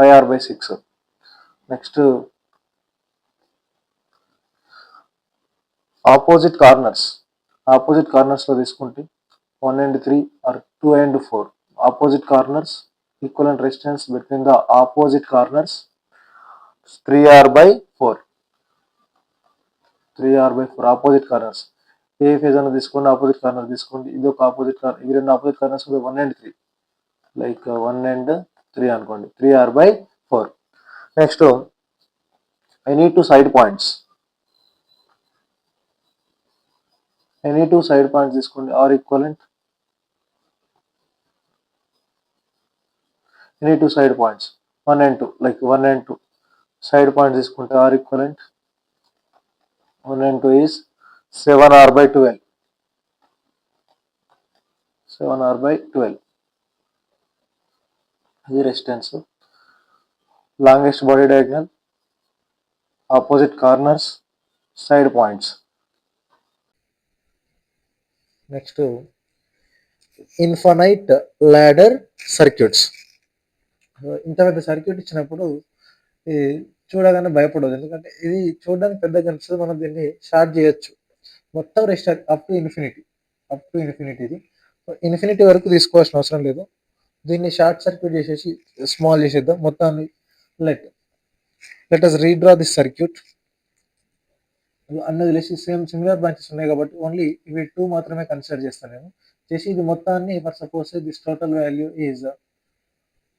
5r/6. Next opposite కార్నర్స్లో తీసుకుంటే 1 and 3 or 2 and 4. Opposite corners, equivalent resistance between the opposite corners 3r/4. Opposite corners. A phase అని తీసుకోండి, opposite corner తీసుకోండి. ఇది ఒక opposite corner, ఇవి రెండు opposite corners 1 and 3, like 1 and 3 అనుకోండి, 3r/4. Next any two side points తీసుకోండి, are equivalent. Any two side points 1 and 2, like 1 and 2 side points తీసుకుంటే are equivalent 1 and 2 is 7r/12. 7r/12. ఇది resistance. Longest body diagonal, opposite corners, side points. Next infinite ladder circuits. ఇంత పెద్ద circuit ఇచ్చినప్పుడు ఇది చూడగానే భయపడదు, ఎందుకంటే ఇది చూడడానికి పెద్దగా కనిపిస్తుంది. మనం దీన్ని షార్ట్ చేయొచ్చు. మొత్తం రెసిస్టర్ అప్ టు ఇన్ఫినిటీ ఇది ఇన్ఫినిటీ వరకు తీసుకోవాల్సిన అవసరం లేదు. దీన్ని షార్ట్ సర్క్యూట్ చేసేసి స్మాల్ చేసేద్దాం మొత్తాన్ని. Let us redraw this circuit. అన్నది లేసి సేమ్ సిమిలర్ బ్రాంచెస్ ఉన్నాయి కాబట్టి ఓన్లీ ఇవి 2 మాత్రమే కన్సిడర్ చేస్తాను నేను. చేసి ఇది మొత్తాన్ని for suppose this total value is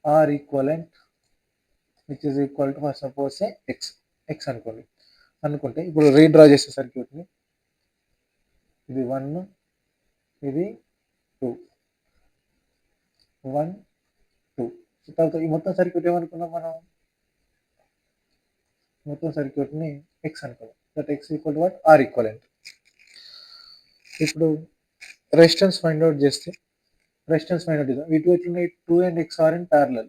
are equivalent which is equal to for suppose X అనుకుంటే ఇప్పుడు రీడ్రా చేసే సర్క్యూట్ని, ఇది 1, ఇది 2, 1, 2. తర్వాత ఈ మొత్తం సర్క్యూట్ ఏమనుకున్నాం మనం, మొత్తం సర్క్యూట్ని ఎక్స్ అనుకున్నాం. That X equal to what, are equivalent. ఇప్పుడు రెసిస్టెన్స్ ఫైండ్ అవుట్ చేద్దాం. వీటి ఎట్లున్నాయి, 2 and x are in parallel.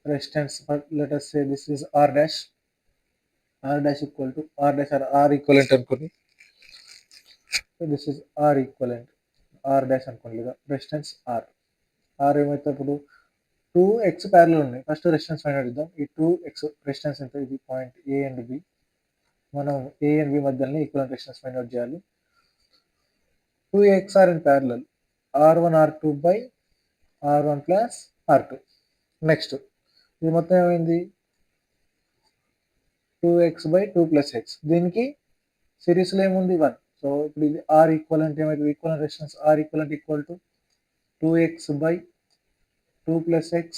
Resistance, let us say this is r dash equal to r dash or r equivalent అనుకోండి. So this is r equivalent, r dash అనుకోండి, లేదా resistance r ఏమైతే ఇప్పుడు 2x parallel ఉన్నాయి. First resistance find out చేద్దాం. ఈ 2x resistance ఎంత, ఇది పాయింట్ a and b. మనం a and b మధ్యలో ఈక్వలెంట్ రెసిస్టెన్స్ ఫైండ్ అవుట్ చేయాలి. 2x are in parallel, r1 r2 by r1 plus r2. Next ఇది మొత్తం ఏమైంది, 2x by 2 plus x. దీనికి సిరీస్లో ఏముంది, 1. సో ఇప్పుడు ఇది ఆర్ ఈక్వలెంట్ ఏమైతుంది, equivalent resistance are equivalent equal to 2x by 2 plus x